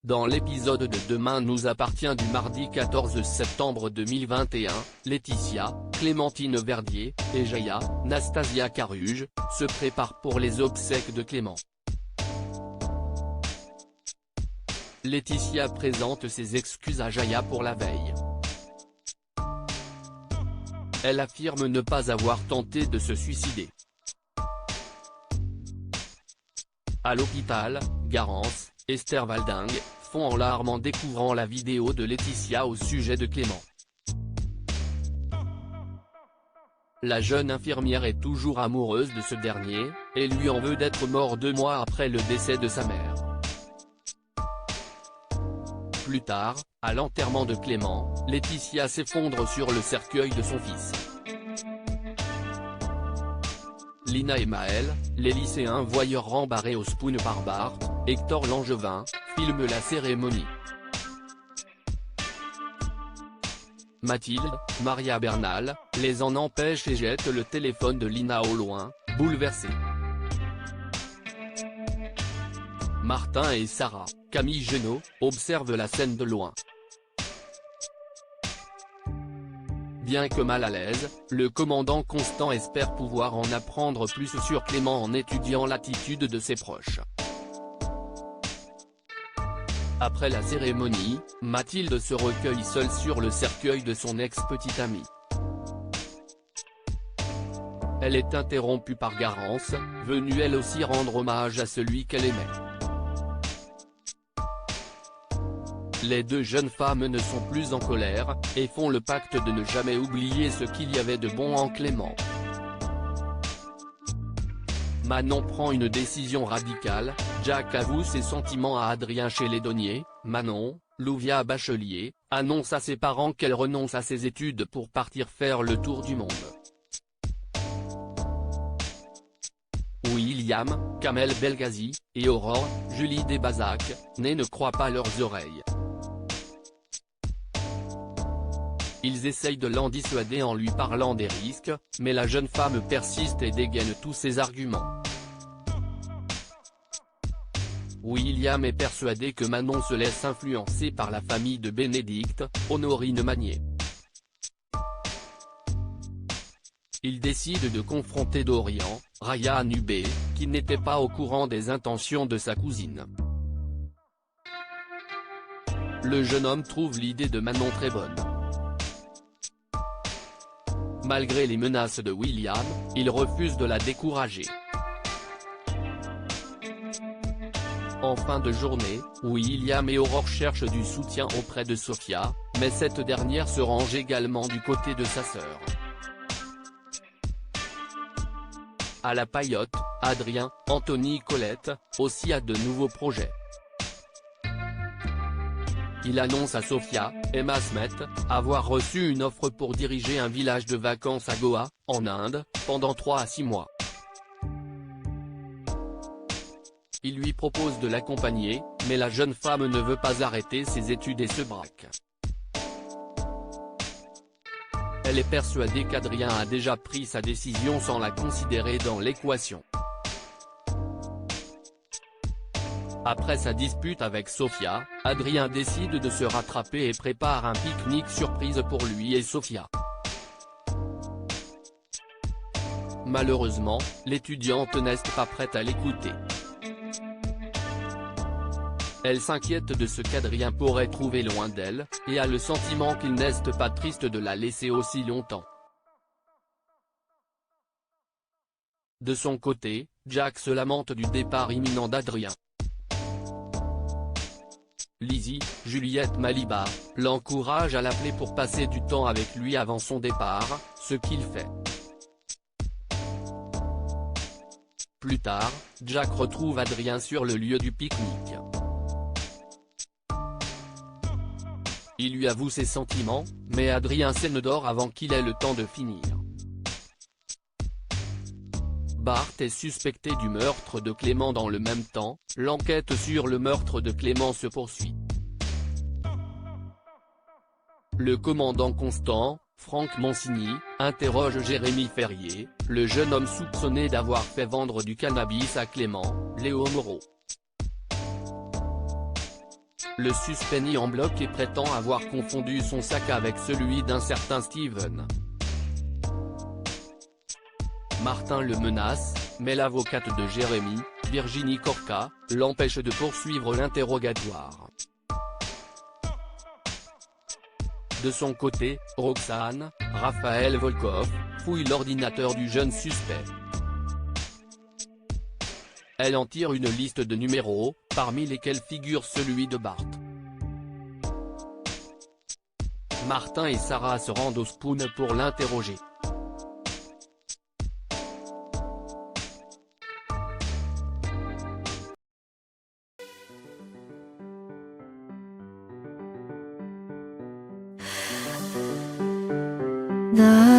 Dans l'épisode de Demain nous appartient du mardi 14 septembre 2021, Laetitia, Clémentine Verdier, et Jaya, Nastasia Caruge, se préparent pour les obsèques de Clément. Laetitia présente ses excuses à Jaya pour la veille. Elle affirme ne pas avoir tenté de se suicider. À l'hôpital, Garance, Esther Valdingue, fond en larmes en découvrant la vidéo de Laetitia au sujet de Clément. La jeune infirmière est toujours amoureuse de ce dernier, et lui en veut d'être mort 2 mois après le décès de sa mère. Plus tard, à l'enterrement de Clément, Laetitia s'effondre sur le cercueil de son fils. Lina et Maël, les lycéens voyeurs rembarrés au spoon par Bart, Hector Langevin, filment la cérémonie. Mathilde, Maria Bernal, les en empêche et jette le téléphone de Lina au loin, bouleversée. Martin et Sarah, Camille Genot, observent la scène de loin. Bien que mal à l'aise, le commandant Constant espère pouvoir en apprendre plus sur Clément en étudiant l'attitude de ses proches. Après la cérémonie, Mathilde se recueille seule sur le cercueil de son ex-petite amie. Elle est interrompue par Garance, venue elle aussi rendre hommage à celui qu'elle aimait. Les deux jeunes femmes ne sont plus en colère, et font le pacte de ne jamais oublier ce qu'il y avait de bon en Clément. Manon prend une décision radicale, Jack avoue ses sentiments à Adrien chez Lédonnier, Manon, Louvia Bachelier, annonce à ses parents qu'elle renonce à ses études pour partir faire le tour du monde. William, Kamel Belghazi, et Aurore, Julie Desbazac, ne croient pas leurs oreilles. Ils essayent de l'en dissuader en lui parlant des risques, mais la jeune femme persiste et dégaine tous ses arguments. William est persuadé que Manon se laisse influencer par la famille de Bénédicte, Honorine Magnier. Il décide de confronter Dorian, Raya Nubé, qui n'était pas au courant des intentions de sa cousine. Le jeune homme trouve l'idée de Manon très bonne. Malgré les menaces de William, il refuse de la décourager. En fin de journée, William et Aurore cherchent du soutien auprès de Sophia, mais cette dernière se range également du côté de sa sœur. À la paillote, Adrien, Anthony Colette, aussi a de nouveaux projets. Il annonce à Sophia, Emma Smet, avoir reçu une offre pour diriger un village de vacances à Goa, en Inde, pendant 3 à 6 mois. Il lui propose de l'accompagner, mais la jeune femme ne veut pas arrêter ses études et se braque. Elle est persuadée qu'Adrien a déjà pris sa décision sans la considérer dans l'équation. Après sa dispute avec Sophia, Adrien décide de se rattraper et prépare un pique-nique surprise pour lui et Sophia. Malheureusement, l'étudiante n'est pas prête à l'écouter. Elle s'inquiète de ce qu'Adrien pourrait trouver loin d'elle, et a le sentiment qu'il n'est pas triste de la laisser aussi longtemps. De son côté, Jack se lamente du départ imminent d'Adrien. Lizzie, Juliette Maliba, l'encourage à l'appeler pour passer du temps avec lui avant son départ, ce qu'il fait. Plus tard, Jack retrouve Adrien sur le lieu du pique-nique. Il lui avoue ses sentiments, mais Adrien s'endort avant qu'il ait le temps de finir. Bart est suspecté du meurtre de Clément. Dans le même temps, l'enquête sur le meurtre de Clément se poursuit. Le commandant Constant, Franck Monsigny, interroge Jérémy Ferrier, le jeune homme soupçonné d'avoir fait vendre du cannabis à Clément, Léo Moreau. Le suspect nie en bloc et prétend avoir confondu son sac avec celui d'un certain Steven. Martin le menace, mais l'avocate de Jérémy, Virginie Corca, l'empêche de poursuivre l'interrogatoire. De son côté, Roxane, Raphaël Volkov, fouille l'ordinateur du jeune suspect. Elle en tire une liste de numéros, parmi lesquels figure celui de Bart. Martin et Sarah se rendent au Spoon pour l'interroger. 나